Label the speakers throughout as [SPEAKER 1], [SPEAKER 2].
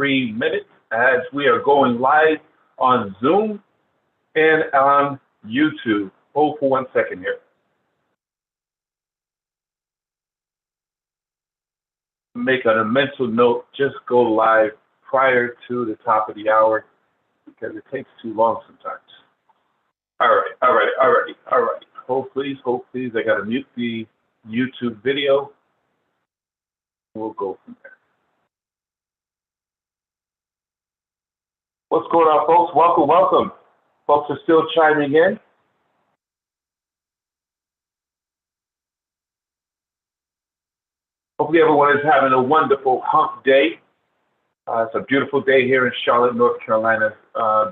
[SPEAKER 1] 3 minutes as we are going live on Zoom and on YouTube. Hold for 1 second here. Make a mental note, just go live prior to the top of the hour because it takes too long sometimes. All right. Hold please. I gotta mute the YouTube video. We'll go from there. What's going on, folks? Welcome. Folks are still chiming in. Hopefully everyone is having a wonderful hump day. It's a beautiful day here in Charlotte, North Carolina.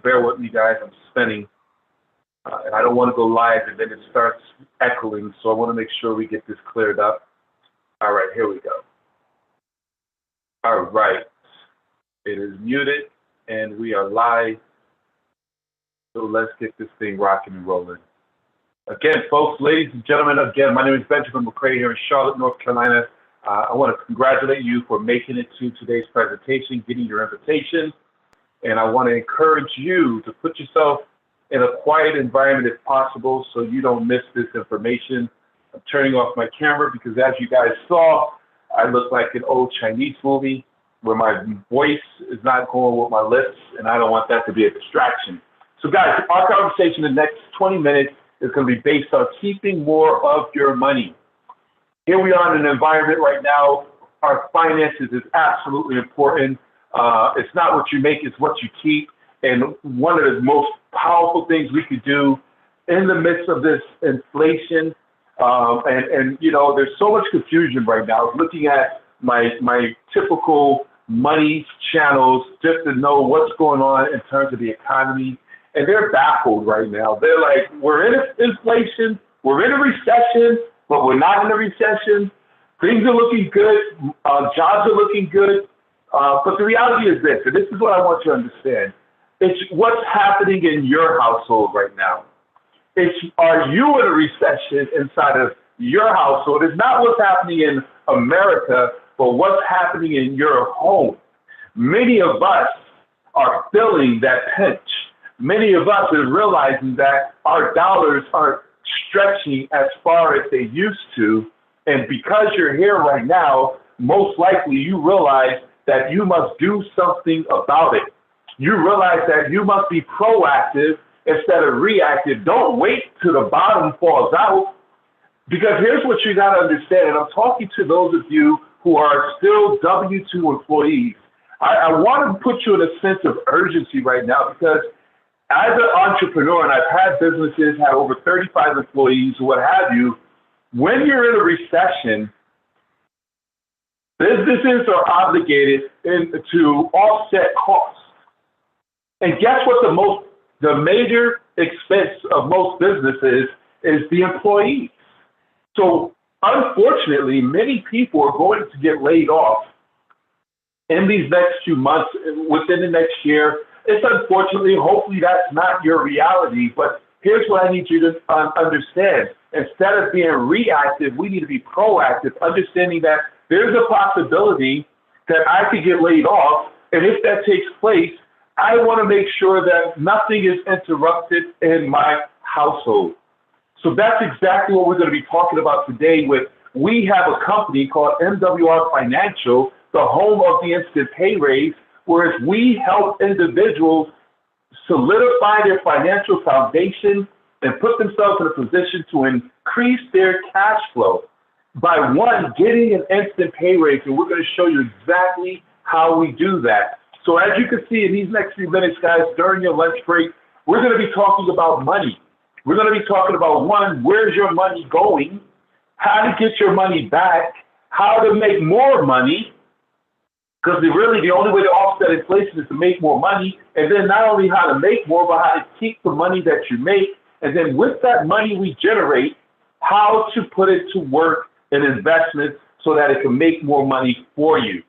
[SPEAKER 1] Bear with me, guys. I'm spinning. And I don't want to go live and then it starts echoing, so I want to make sure we get this cleared up. All right, here we go. All right. It is muted, and we are live. So let's get this thing rocking and rolling. Again, folks, ladies and gentlemen, my name is Benjamin McCray here in Charlotte, North Carolina. I want to congratulate you for making it to today's presentation, getting your invitation. And I want to encourage you to put yourself in a quiet environment if possible so you don't miss this information. I'm turning off my camera because as you guys saw, I look like an old Chinese movie where my voice is not going with my lips, and I don't want that to be a distraction. So guys, our conversation in the next 20 minutes is going to be based on keeping more of your money. Here we are in an environment right now, our finances is absolutely important. It's not what you make, it's what you keep. And one of the most powerful things we could do in the midst of this inflation, and you know, there's so much confusion right now. Looking at my typical money channels just to know what's going on in terms of the economy, and they're baffled right now. They're like, we're in inflation, we're in a recession, but we're not in a recession. Things are looking good, jobs are looking good, but the reality is this, and this is what I want you to understand. It's what's happening in your household right now. It's, are you in a recession inside of your household? It's not what's happening in America, but what's happening in your home. Many of us are feeling that pinch. Many of us are realizing that our dollars aren't stretching as far as they used to. And because you're here right now, most likely you realize that you must do something about it. You realize that you must be proactive instead of reactive. Don't wait till the bottom falls out. Because here's what you got to understand, and I'm talking to those of you who are still W-2 employees. I want to put you in a sense of urgency right now because as an entrepreneur, and I've had businesses, have over 35 employees, what have you, when you're in a recession, businesses are obligated to offset costs. And guess what the major expense of most businesses is the employees. So unfortunately, many people are going to get laid off in these next few months, within the next year. It's unfortunately, hopefully that's not your reality, but here's what I need you to understand. Instead of being reactive, we need to be proactive, understanding that there's a possibility that I could get laid off. And if that takes place, I want to make sure that nothing is interrupted in my household. So that's exactly what we're going to be talking about today. We have a company called MWR Financial, the home of the instant pay raise, whereas we help individuals solidify their financial foundation and put themselves in a position to increase their cash flow by one, getting an instant pay raise. And we're going to show you exactly how we do that. So as you can see in these next few minutes, guys, during your lunch break, we're going to be talking about money. We're going to be talking about, one, where's your money going, how to get your money back, how to make more money, because really the only way to offset inflation is to make more money, and then not only how to make more, but how to keep the money that you make, and then with that money we generate, how to put it to work in investments so that it can make more money for you.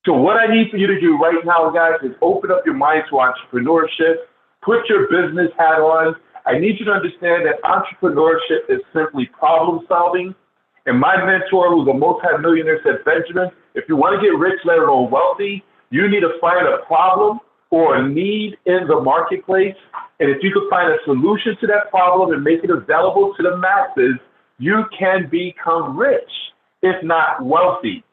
[SPEAKER 1] So what I need for you to do right now, guys, is open up your mind to entrepreneurship, put your business hat on. I need you to understand that entrepreneurship is simply problem solving. And my mentor, who's a multi-millionaire, said, Benjamin, if you want to get rich, let alone wealthy, You need to find a problem or a need in the marketplace. And if you can find a solution to that problem and make it available to the masses, you can become rich, if not wealthy.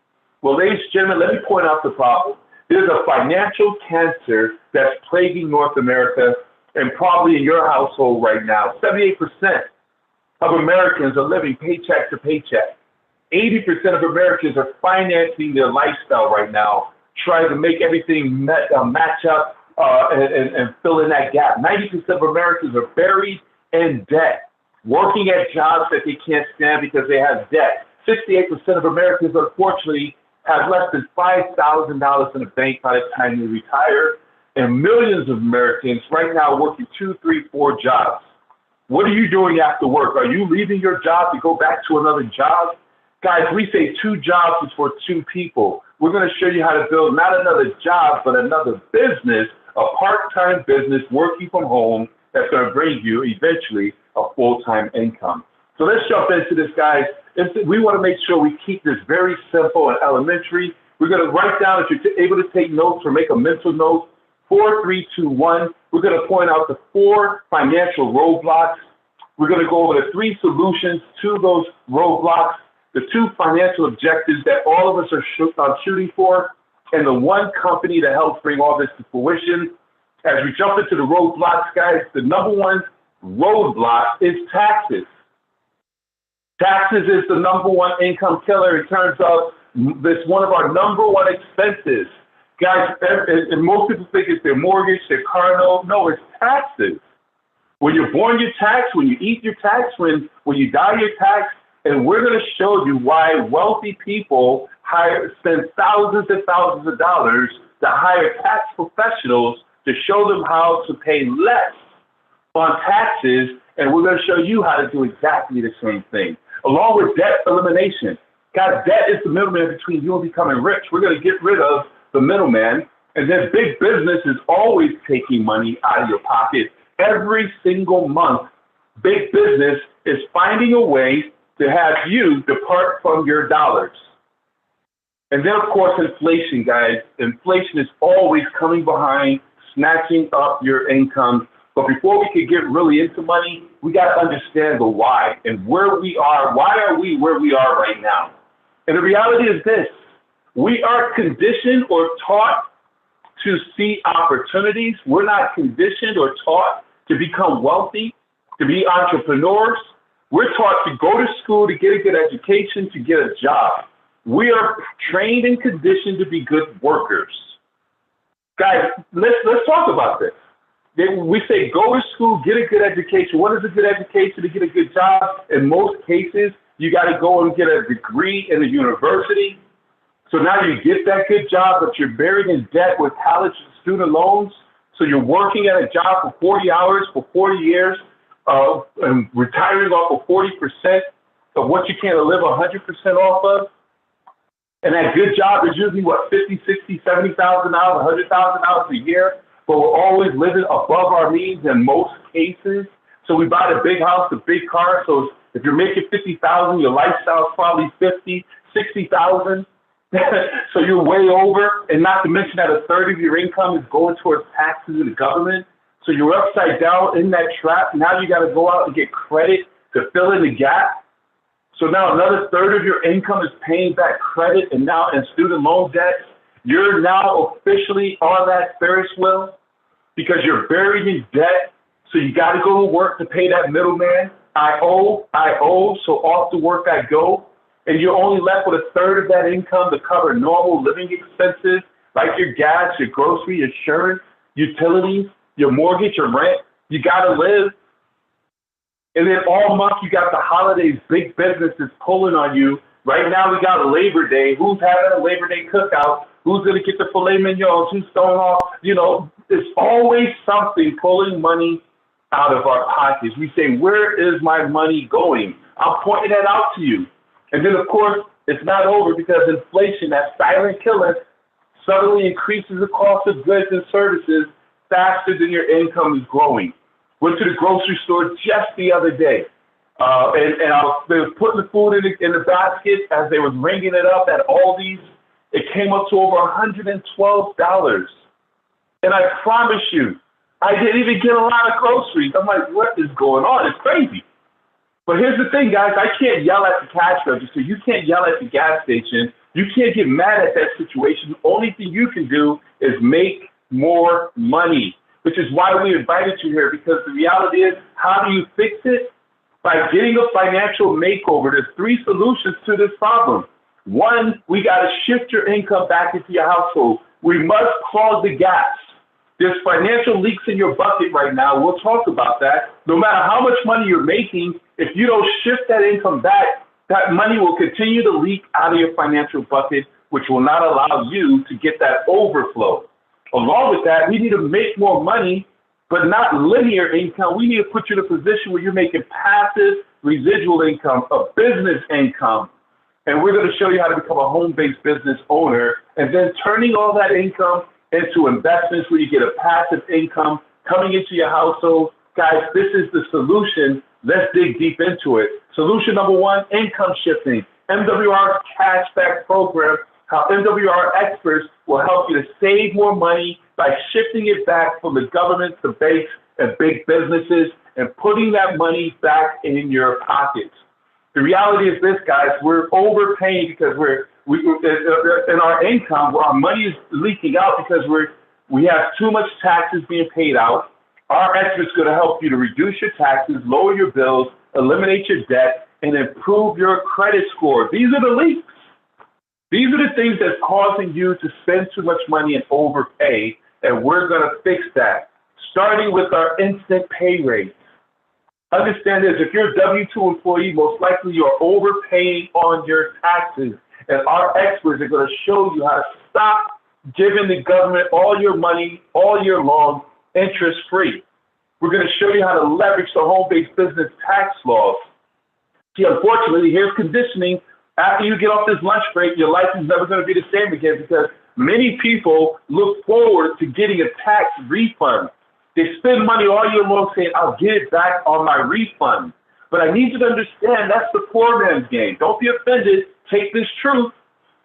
[SPEAKER 1] Well, ladies and gentlemen, let me point out the problem. There's a financial cancer that's plaguing North America and probably in your household right now. 78% of Americans are living paycheck to paycheck. 80% of Americans are financing their lifestyle right now, trying to make everything match up and fill in that gap. 90% of Americans are buried in debt, working at jobs that they can't stand because they have debt. 68% of Americans, unfortunately, have less than $5,000 in the bank by the time they retire. And millions of Americans right now working 2, 3, 4 jobs. What are you doing after work? Are you leaving your job to go back to another job? Guys, we say 2 jobs is for 2 people. We're going to show you how to build not another job, but another business, a part-time business working from home that's going to bring you eventually a full-time income. So let's jump into this, guys. We want to make sure we keep this very simple and elementary. We're going to write down, if you're able to take notes or make a mental note, 4, 3, 2, 1. We're going to point out the 4 financial roadblocks. We're going to go over the 3 solutions to those roadblocks, the 2 financial objectives that all of us are shooting for, and the 1 company that helps bring all this to fruition. As we jump into the roadblocks, guys, the number 1 roadblock is taxes. Taxes is the number 1 income killer in terms of this one of our number 1 expenses. Guys, and most people think it's their mortgage, their car note. No, it's taxes. When you're born, you're taxed. When you eat, you're taxed. When you die, you're taxed. And we're going to show you why wealthy people spend thousands and thousands of dollars to hire tax professionals to show them how to pay less on taxes. And we're going to show you how to do exactly the same thing, along with debt elimination. Guys, debt is the middleman between you and becoming rich. We're going to get rid of the middleman. And then big business is always taking money out of your pocket. Every single month, big business is finding a way to have you depart from your dollars. And then, of course, inflation, guys. Inflation is always coming behind, snatching up your income. But before we can get really into money, we got to understand the why and where we are. Why are we where we are right now? And the reality is this. We are conditioned or taught to see opportunities. We're not conditioned or taught to become wealthy, to be entrepreneurs. We're taught to go to school, to get a good education, to get a job. We are trained and conditioned to be good workers. Guys, let's talk about this. We say go to school, get a good education. What is a good education to get a good job? In most cases, you got to go and get a degree in a university. So now you get that good job, but you're buried in debt with college student loans. So you're working at a job for 40 hours for 40 years, and retiring off of 40% of what you can't live 100% off of. And that good job is usually what, $50,000, $60,000, $70,000, $100,000 a year. But we're always living above our means in most cases. So we buy the big house, the big car. So if you're making $50,000, your lifestyle is probably $50,000, $60,000. So you're way over, and not to mention that a third of your income is going towards taxes in the government. So you're upside down in that trap. Now you got to go out and get credit to fill in the gap. So now another third of your income is paying back credit and now in student loan debt. You're now officially on that Ferris wheel because you're buried in debt. So you got to go to work to pay that middleman. I owe, so off to work I go. And you're only left with a third of that income to cover normal living expenses like your gas, your grocery, insurance, utilities, your mortgage, your rent. You got to live. And then all month you got the holidays, big businesses pulling on you. Right now we got a Labor Day. Who's having a Labor Day cookout? Who's going to get the filet mignons? Who's throwing off? You know, there's always something pulling money out of our pockets. We say, where is my money going? I'm pointing that out to you. And then, of course, it's not over because inflation, that silent killer, suddenly increases the cost of goods and services faster than your income is growing. Went to the grocery store just the other day, and they were putting the food in the basket as they were ringing it up at Aldi's, it came up to over $112. And I promise you, I didn't even get a lot of groceries. I'm like, what is going on? It's crazy. But here's the thing, guys. I can't yell at the cash register. You can't yell at the gas station. You can't get mad at that situation. The only thing you can do is make more money, which is why we invited you here, because the reality is, how do you fix it? By getting a financial makeover. There's 3 solutions to this problem. 1, we got to shift your income back into your household. We must clog the gaps. There's financial leaks in your bucket right now. We'll talk about that. No matter how much money you're making, if you don't shift that income back, that money will continue to leak out of your financial bucket, which will not allow you to get that overflow. Along with that, we need to make more money, but not linear income. We need to put you in a position where you're making passive residual income, a business income. And we're going to show you how to become a home-based business owner, and then turning all that income into investments where you get a passive income coming into your household. Guys, this is the solution. Let's dig deep into it. Solution number 1, income shifting. MWR's cashback program, how MWR experts will help you to save more money by shifting it back from the government to banks and big businesses and putting that money back in your pockets. The reality is this, guys, we're overpaying because in our income, our money is leaking out because we have too much taxes being paid out. Our experts are going to help you to reduce your taxes, lower your bills, eliminate your debt, and improve your credit score. These are the leaks. These are the things that's causing you to spend too much money and overpay, and we're going to fix that, starting with our instant pay rate. Understand this, if you're a W-2 employee, most likely you're overpaying on your taxes. And our experts are going to show you how to stop giving the government all your money all year long, interest-free. We're going to show you how to leverage the home-based business tax laws. See, unfortunately, here's conditioning. After you get off this lunch break, your life is never going to be the same again, because many people look forward to getting a tax refund. They spend money all year long saying, I'll get it back on my refund. But I need you to understand that's the poor man's game. Don't be offended. Take this truth,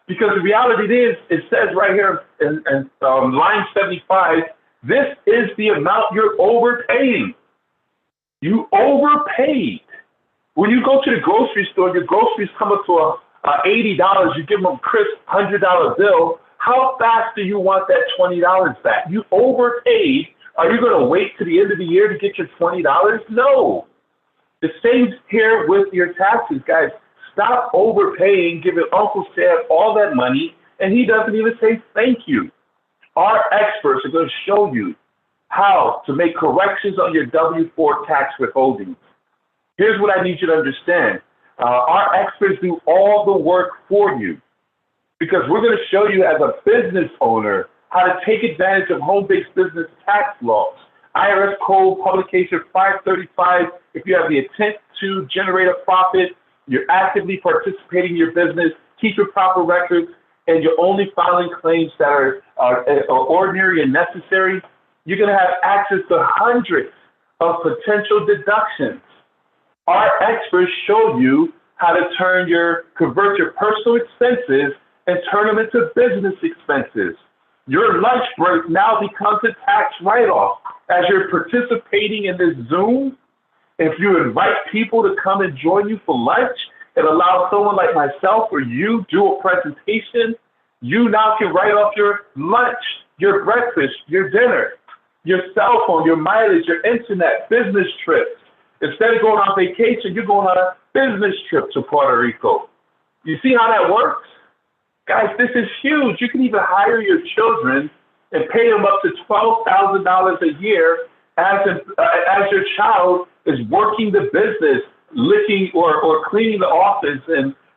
[SPEAKER 1] because the reality is, it says right here in line 75, this is the amount you're overpaying. You overpaid. When you go to the grocery store, your groceries come up to $80. You give them a crisp $100 bill. How fast do you want that $20 back? You overpaid. Are you going to wait to the end of the year to get your $20? No. The same here with your taxes, guys. Stop overpaying, giving Uncle Sam all that money, and he doesn't even say thank you. Our experts are going to show you how to make corrections on your W-4 tax withholdings. Here's what I need you to understand. Our experts do all the work for you, because we're going to show you as a business owner how to take advantage of home-based business tax laws. IRS Code Publication 535, if you have the intent to generate a profit, you're actively participating in your business, keep your proper records, and you're only filing claims that are ordinary and necessary, you're going to have access to hundreds of potential deductions. Our experts show you how to convert your personal expenses and turn them into business expenses. Your lunch break now becomes a tax write-off. As you're participating in this Zoom, if you invite people to come and join you for lunch and allow someone like myself or you do a presentation, you now can write off your lunch, your breakfast, your dinner, your cell phone, your mileage, your internet, business trips. Instead of going on vacation, you're going on a business trip to Puerto Rico. You see how that works? Guys, this is huge. You can even hire your children and pay them up to $12,000 a year as your child is working the business, licking or cleaning the office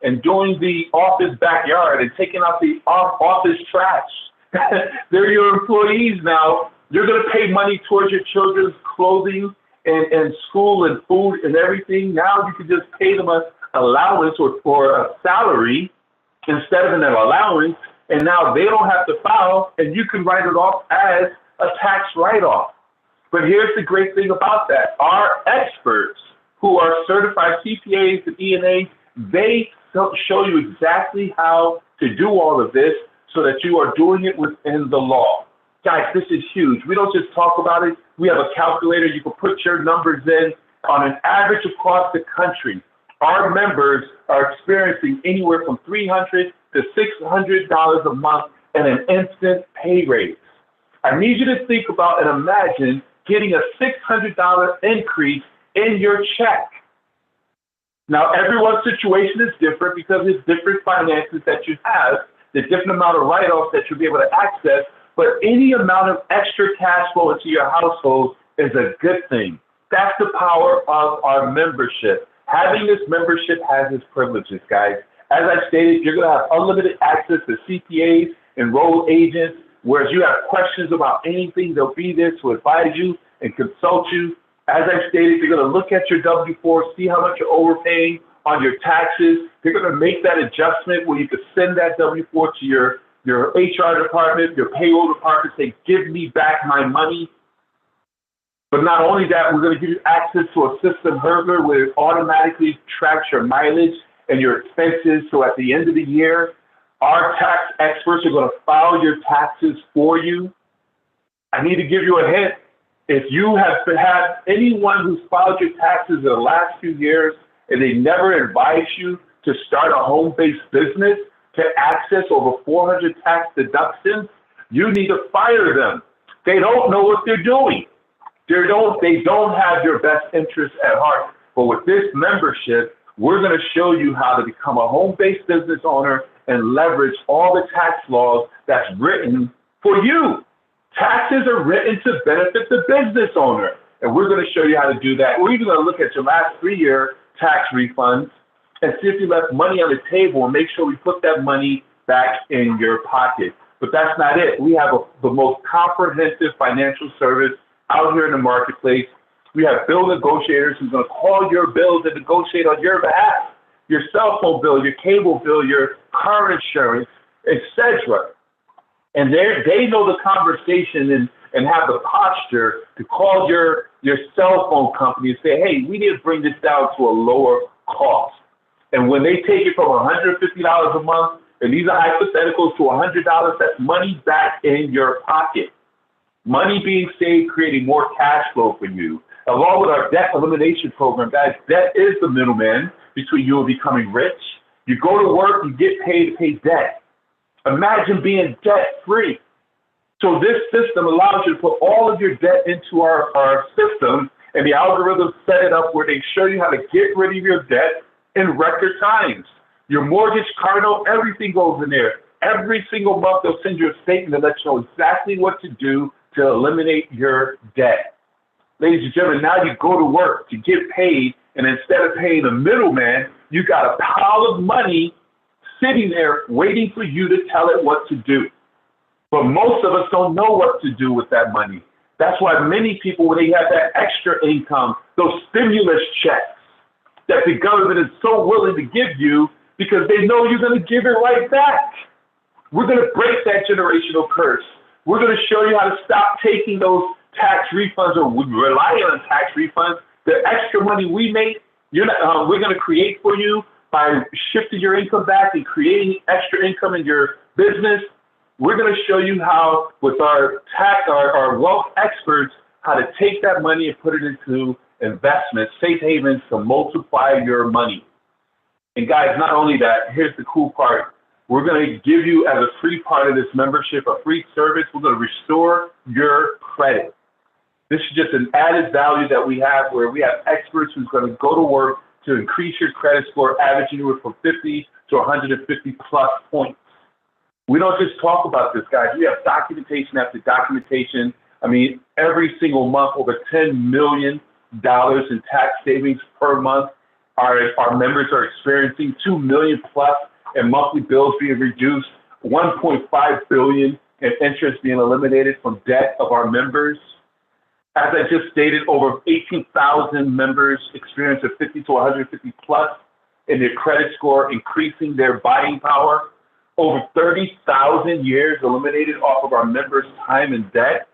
[SPEAKER 1] and doing the office backyard and taking out the office trash. They're your employees now. You're going to pay money towards your children's clothing and school and food and everything. Now you can just pay them an allowance or a salary instead of an allowance, and now they don't have to file, and you can write it off as a tax write-off. But here's the great thing about that. Our experts, who are certified CPAs and ENAs, they show you exactly how to do all of this so that you are doing it within the law. Guys, this is huge. We don't just talk about it. We have a calculator. You can put your numbers in. On an average across the country, our members are experiencing anywhere from $300 to $600 a month and an instant pay raise. I need you to think about and imagine getting a $600 increase in your check. Now, everyone's situation is different because it's different finances that you have, the different amount of write-offs that you'll be able to access, but any amount of extra cash flow into your household is a good thing. That's the power of our membership. Having this membership has its privileges, guys. As I stated, you're going to have unlimited access to CPAs, enrolled agents, whereas you have questions about anything, they'll be there to advise you and consult you. As I stated, you're going to look at your W-4, see how much you're overpaying on your taxes. They're going to make that adjustment where you can send that W-4 to your HR department, your payroll department, say, give me back my money. But not only that, we're going to give you access to a system, Hurdler, where it automatically tracks your mileage and your expenses. So at the end of the year, our tax experts are going to file your taxes for you. I need to give you a hint. If you have had anyone who's filed your taxes in the last few years and they never advised you to start a home-based business to access over 400 tax deductions, you need to fire them. They don't know what they're doing. They don't have your best interest at heart. But with this membership, we're going to show you how to become a home-based business owner and leverage all the tax laws that's written for you. Taxes are written to benefit the business owner, and we're going to show you how to do that. We're even going to look at your last 3-year tax refunds and see if you left money on the table and make sure we put that money back in your pocket. But that's not it. We have the most comprehensive financial service out here in the marketplace. We have bill negotiators who's going to call your bills and negotiate on your behalf. Your cell phone bill, your cable bill, your car insurance, etc. And they know the conversation and have the posture to call your cell phone company and say, hey, we need to bring this down to a lower cost. And when they take it from $150 a month, and these are hypotheticals, to $100, that's money back in your pocket. Money being saved, creating more cash flow for you. Along with our debt elimination program, guys, debt is the middleman between you and becoming rich. You go to work, you get paid to pay debt. Imagine being debt-free. So this system allows you to put all of your debt into our system, and the algorithms set it up where they show you how to get rid of your debt in record times. Your mortgage, car note, everything goes in there. Every single month, they'll send you a statement that lets you know exactly what to do to eliminate your debt. Ladies and gentlemen, now you go to work to get paid, and instead of paying the middleman, you got a pile of money sitting there waiting for you to tell it what to do. But most of us don't know what to do with that money. That's why many people, when they have that extra income, those stimulus checks that the government is so willing to give you because they know you're going to give it right back. We're going to break that generational curse. We're going to show you how to stop taking those tax refunds or relying on tax refunds. The extra money we make, we're going to create for you by shifting your income back and creating extra income in your business. We're going to show you how, with our wealth experts, how to take that money and put it into investments, safe havens to multiply your money. And guys, not only that, here's the cool part. We're going to give you, as a free part of this membership, a free service. We're going to restore your credit. This is just an added value that we have where we have experts who's going to go to work to increase your credit score, averaging anywhere from 50 to 150 plus points. We don't just talk about this, guys. We have documentation after documentation. I mean, every single month, over $10 million in tax savings per month. Our members are experiencing $2 million plus in monthly bills being reduced, $1.5 billion in interest being eliminated from debt of our members. As I just stated, over 18,000 members experience a 50 to 150 plus in their credit score, increasing their buying power. Over 30,000 years eliminated off of our members' time and debt.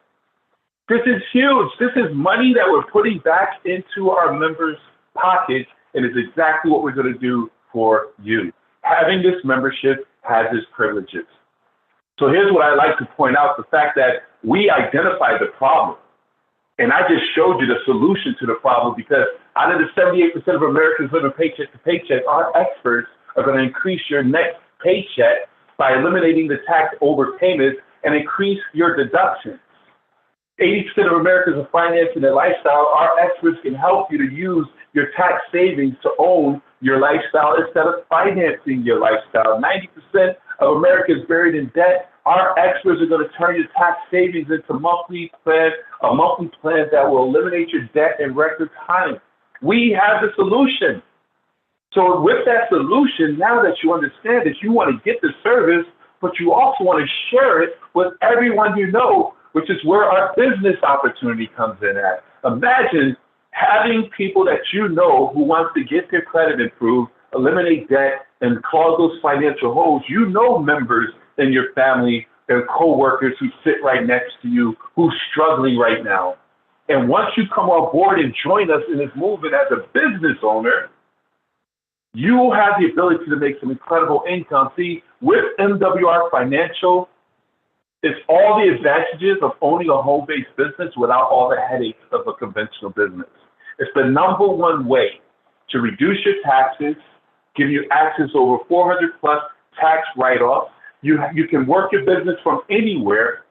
[SPEAKER 1] This is huge. This is money that we're putting back into our members' pockets, and it's exactly what we're going to do for you. Having this membership has its privileges. So here's what I like to point out, the fact that we identified the problem. And I just showed you the solution to the problem, because out of the 78% of Americans living paycheck to paycheck, our experts are going to increase your next paycheck by eliminating the tax overpayments and increase your deductions. 80% of Americans are financing their lifestyle. Our experts can help you to use your tax savings to own your lifestyle instead of financing your lifestyle. 90% of Americans buried in debt. Our experts are going to turn your tax savings into a monthly plan that will eliminate your debt in record time. We have the solution. So with that solution, now that you understand that you want to get the service, but you also want to share it with everyone you know, which is where our business opportunity comes in at. Imagine having people that you know who want to get their credit improved, eliminate debt, and close those financial holes. You know members in your family and coworkers who sit right next to you who's struggling right now. And once you come on board and join us in this movement as a business owner, you will have the ability to make some incredible income. See, with MWR Financial, it's all the advantages of owning a home-based business without all the headaches of a conventional business. It's the number one way to reduce your taxes, give you access to over 400 plus tax write-offs. You can work your business from anywhere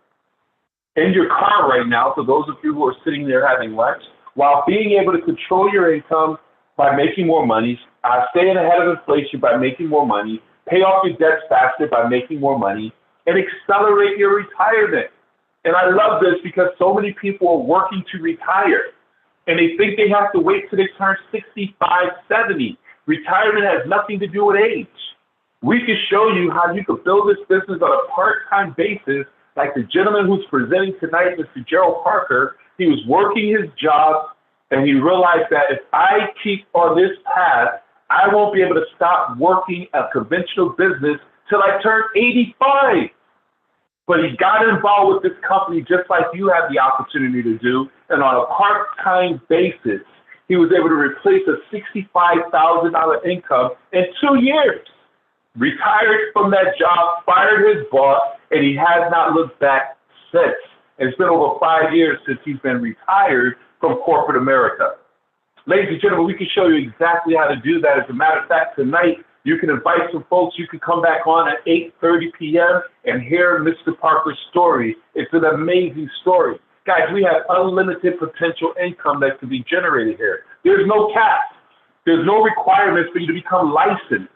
[SPEAKER 1] in your car right now, for those of you who are sitting there having lunch, while being able to control your income by making more money, staying ahead of inflation by making more money, pay off your debts faster by making more money, and accelerate your retirement. And I love this because so many people are working to retire, and they think they have to wait till they turn 65, 70. Retirement has nothing to do with age. We can show you how you could build this business on a part-time basis, like the gentleman who's presenting tonight, Mr. Gerald Parker. He was working his job, and he realized that if I keep on this path, I won't be able to stop working a conventional business till I turn 85. But he got involved with this company just like you have the opportunity to do, and on a part-time basis, he was able to replace a $65,000 income in 2 years. Retired from that job, fired his boss, and he has not looked back since. It's been over 5 years since he's been retired from corporate America. Ladies and gentlemen, we can show you exactly how to do that. As a matter of fact, tonight, you can invite some folks. You can come back on at 8:30 p.m. and hear Mr. Parker's story. It's an amazing story. Guys, we have unlimited potential income that can be generated here. There's no cap. There's no requirements for you to become licensed.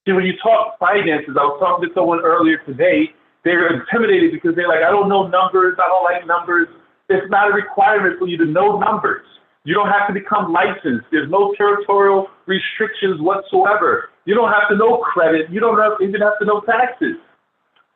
[SPEAKER 1] See, when you talk finances, I was talking to someone earlier today. They're intimidated because they're like, I don't know numbers. I don't like numbers. It's not a requirement for you to know numbers. You don't have to become licensed. There's no territorial restrictions whatsoever. You don't have to know credit. You don't even have to know taxes.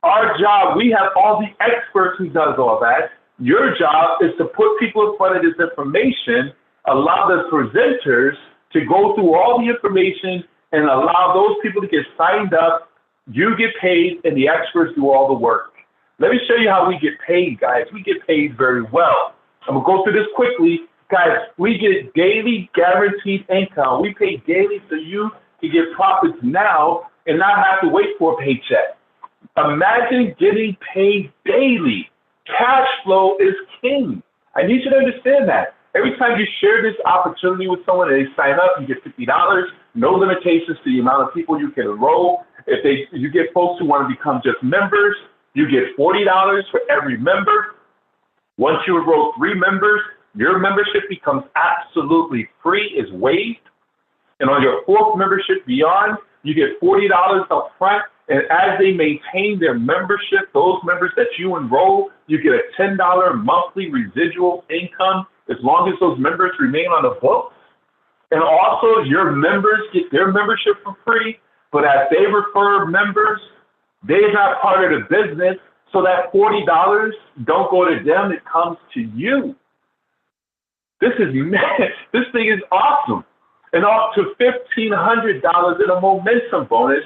[SPEAKER 1] Our job, we have all the experts who does all that. Your job is to put people in front of this information, allow the presenters to go through all the information and allow those people to get signed up. You get paid and the experts do all the work. Let me show you how we get paid, guys. We get paid very well. I'm going to go through this quickly. Guys, we get daily guaranteed income. We pay daily so you can get profits now and not have to wait for a paycheck. Imagine getting paid daily. Cash flow is king. I need you to understand that. Every time you share this opportunity with someone and they sign up, you get $50, no limitations to the amount of people you can enroll. If you get folks who want to become just members, you get $40 for every member. Once you enroll 3 members, your membership becomes absolutely free, is waived. And on your 4th membership beyond, you get $40 up front. And as they maintain their membership, those members that you enroll, you get a $10 monthly residual income as long as those members remain on the books. And also your members get their membership for free, but as they refer members, they're not part of the business. So that $40 don't go to them, it comes to you. This thing is awesome. And up to $1,500 in a momentum bonus.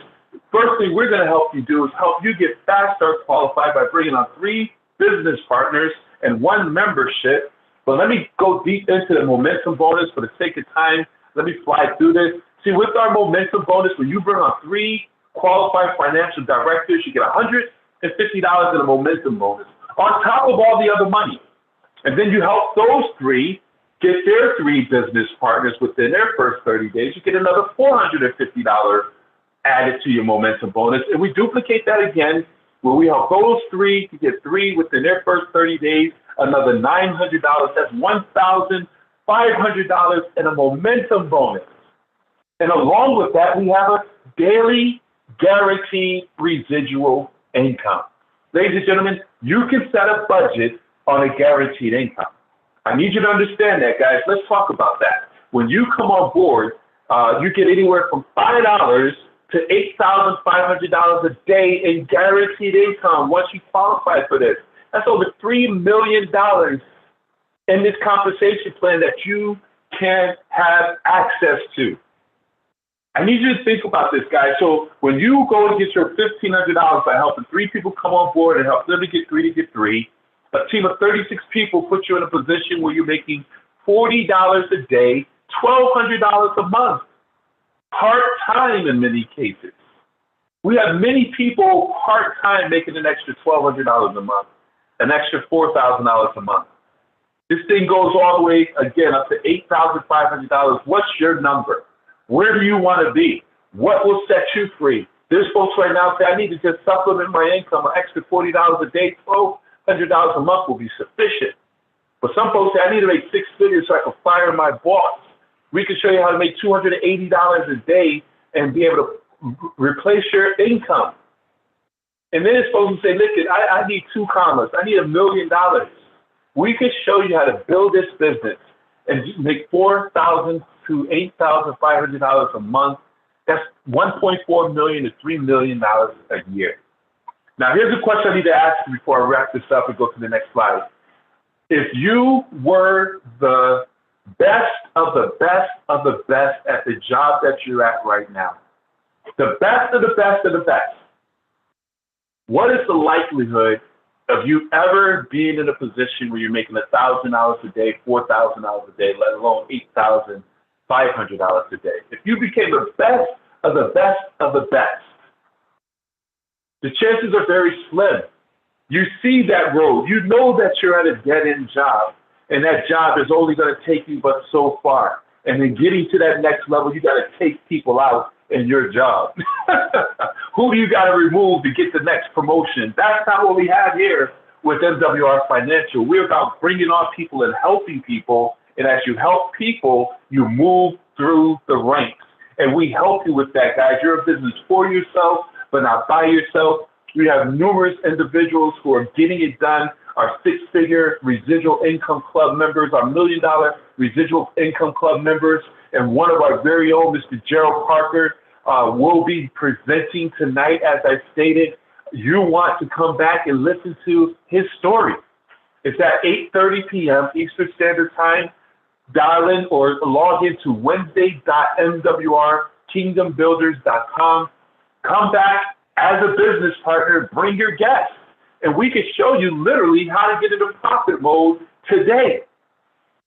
[SPEAKER 1] First thing we're going to help you do is help you get Fast Start qualified by bringing on 3 business partners and 1 membership. But let me go deep into the momentum bonus for the sake of time. Let me fly through this. See, with our momentum bonus, when you bring on 3 qualified financial directors, you get $150 in a momentum bonus on top of all the other money. And then you help those three get their three business partners within their first 30 days. You get another $450 added to your momentum bonus. And we duplicate that again, where we help those three to get three within their first 30 days, another $900. That's $1,500 in a momentum bonus. And along with that, we have a daily guaranteed residual income. Ladies and gentlemen, you can set a budget on a guaranteed income. I need you to understand that, guys. Let's talk about that. When you come on board, you get anywhere from $5 to $8,500 a day in guaranteed income once you qualify for this. That's over $3 million in this compensation plan that you can have access to. I need you to think about this, guys. So when you go and get your $1,500 by helping three people come on board and help them to get three, a team of 36 people put you in a position where you're making $40 a day, $1,200 a month, part-time in many cases. We have many people part-time making an extra $1,200 a month, an extra $4,000 a month. This thing goes all the way, again, up to $8,500. What's your number? Where do you want to be? What will set you free? There's folks right now say, I need to just supplement my income, an extra $40 a day, $1,200 a month will be sufficient. But some folks say, I need to make six figures so I can fire my boss. We can show you how to make $280 a day and be able to replace your income. And then there's folks who say, listen, I need 2 commas. I need $1 million. We can show you how to build this business and make $4,000 to $8,500 a month. That's $1.4 million to $3 million a year. Now, here's a question I need to ask you before I wrap this up and go to the next slide. If you were the best of the best of the best at the job that you're at right now, the best of the best of the best, what is the likelihood of you ever being in a position where you're making $1,000 a day, $4,000 a day, let alone $8,500 a day? If you became the best of the best of the best, the chances are very slim. You see that road. You know that you're at a dead-end job, and that job is only going to take you but so far. And then getting to that next level, you got to take people out in your job. Who do you got to remove to get the next promotion? That's not what we have here with MWR Financial. We're about bringing on people and helping people. And as you help people, you move through the ranks. And we help you with that, guys. You're a business for yourself, but not by yourself. We have numerous individuals who are getting it done. Our six-figure residual income club members, our $1 million residual income club members, and one of our very own, Mr. Gerald Parker, will be presenting tonight. As I stated, you want to come back and listen to his story. It's at 8:30 p.m. Eastern Standard Time. Dial in or log into wednesday.mwrkingdombuilders.com. Come back as a business partner, bring your guests, and we can show you literally how to get into profit mode today.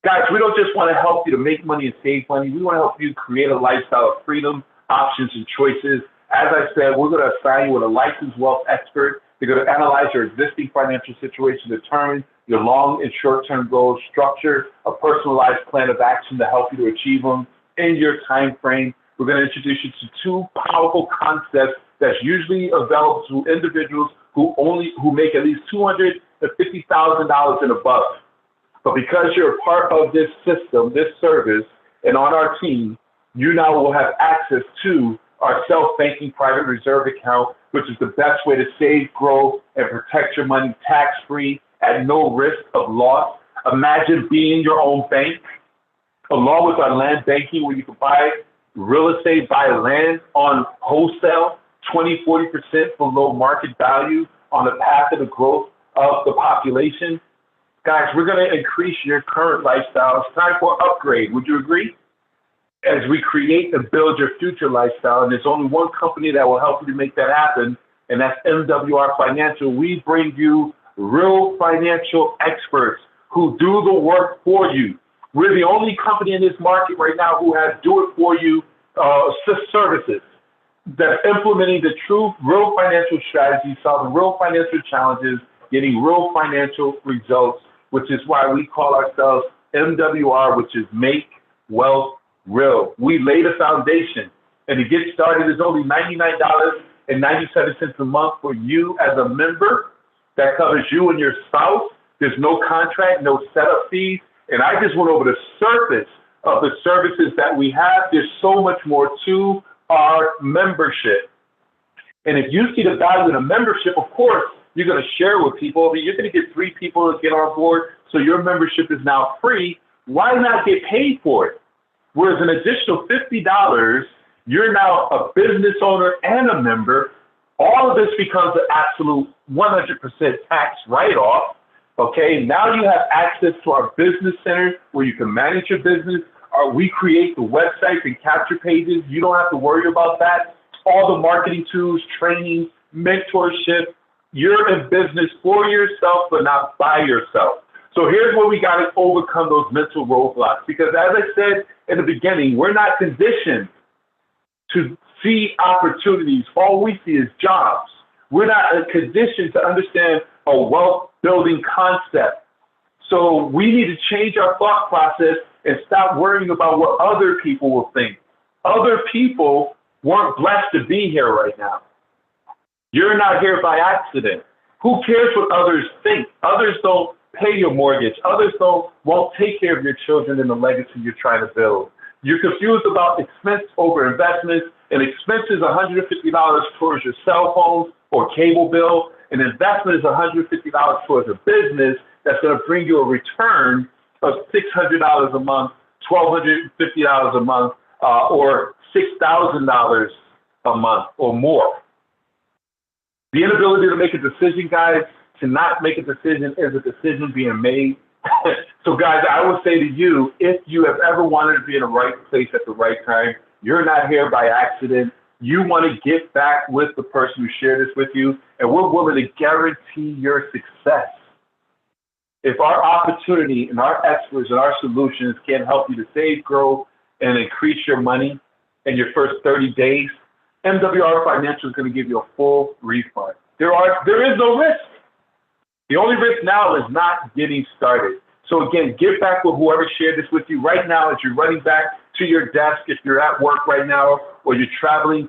[SPEAKER 1] Guys, we don't just want to help you to make money and save money. We want to help you create a lifestyle of freedom, options, and choices. As I said, we're going to assign you with a licensed wealth expert. They're going to analyze your existing financial situation, determine your long and short-term goals, structure a personalized plan of action to help you to achieve them in your time frame. We're going to introduce you to 2 powerful concepts that's usually available to individuals who make at least $250,000 and above. But because you're a part of this system, this service, and on our team, you now will have access to our self-banking private reserve account, which is the best way to save, grow, and protect your money tax-free at no risk of loss. Imagine being your own bank, along with our land banking, where you can buy real estate, buy land on wholesale, 20-40% below market value on the path of the growth of the population. Guys, we're going to increase your current lifestyle. It's time for an upgrade. Would you agree? As we create and build your future lifestyle, and there's only one company that will help you to make that happen, and that's MWR Financial. We bring you real financial experts who do the work for you. We're the only company in this market right now who has do-it-for-you services. that's implementing the true, real financial strategy, solving real financial challenges, getting real financial results, which is why we call ourselves MWR, which is Make Wealth Real. We lay the foundation, and to get started is only $99.97 a month for you as a member. That covers you and your spouse. There's no contract, no setup fees, and I just went over the surface of the services that we have. There's so much more to our membership. And if you see the value in a membership, of course, you're going to share with people. You're going to get 3 people to get on board, so your membership is now free. Why not get paid for it? Whereas an additional $50, you're now a business owner and a member. All of this becomes an absolute 100% tax write-off. Okay, now you have access to our business center where you can manage your business. We create the websites and capture pages. You don't have to worry about that. All the marketing tools, training, mentorship. You're in business for yourself, but not by yourself. So here's where we got to overcome those mental roadblocks. Because as I said in the beginning, we're not conditioned to see opportunities. All we see is jobs. We're not conditioned to understand a wealth building concept. So we need to change our thought process and stop worrying about what other people will think. Other people weren't blessed to be here right now. You're not here by accident. Who cares what others think? Others don't pay your mortgage. Others won't take care of your children and the legacy you're trying to build. You're confused about expense over investments. An expense is $150 towards your cell phone or cable bill. An investment is $150 towards a business that's going to bring you a return of $600 a month, $1,250 a month, or $6,000 a month or more. The inability to make a decision, guys, to not make a decision is a decision being made. So, guys, I would say to you, if you have ever wanted to be in the right place at the right time, you're not here by accident. You want to get back with the person who shared this with you, and we're willing to guarantee your success. If our opportunity and our experts and our solutions can help you to save, grow, and increase your money in your first 30 days, MWR Financial is going to give you a full refund. There is no risk. The only risk now is not getting started. So again, get back with whoever shared this with you right now as you're running back to your desk. If you're at work right now or you're traveling,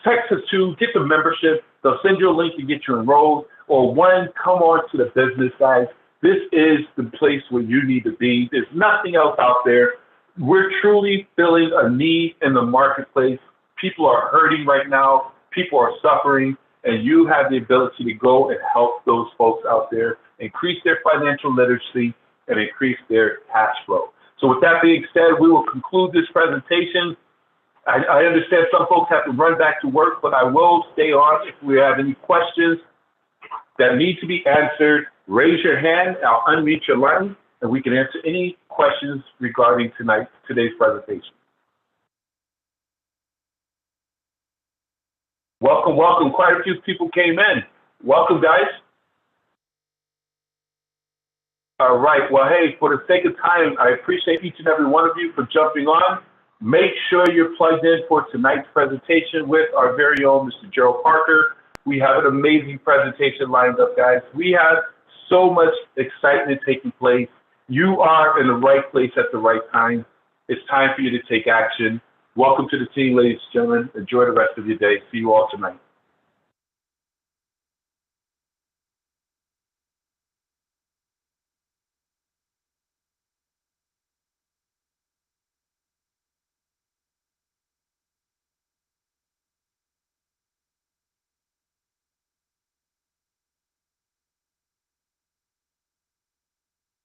[SPEAKER 1] text us to get the membership. They'll send you a link to get you enrolled. Or one, come on to the business, guys. This is the place where you need to be. There's nothing else out there. We're truly filling a need in the marketplace. People are hurting right now. People are suffering. And you have the ability to go and help those folks out there increase their financial literacy and increase their cash flow. So with that being said, we will conclude this presentation. I understand some folks have to run back to work, but I will stay on. If we have any questions that need to be answered, raise your hand. I'll unmute your line, and we can answer any questions regarding today's presentation. Welcome, welcome. Quite a few people came in. Welcome, guys. All right. Well, hey, for the sake of time, I appreciate each and every one of you for jumping on. Make sure you're plugged in for tonight's presentation with our very own Mr. Gerald Parker. We have an amazing presentation lined up, guys. We have so much excitement taking place. You are in the right place at the right time. It's time for you to take action. Welcome to the team, ladies and gentlemen. Enjoy the rest of your day. See you all tonight.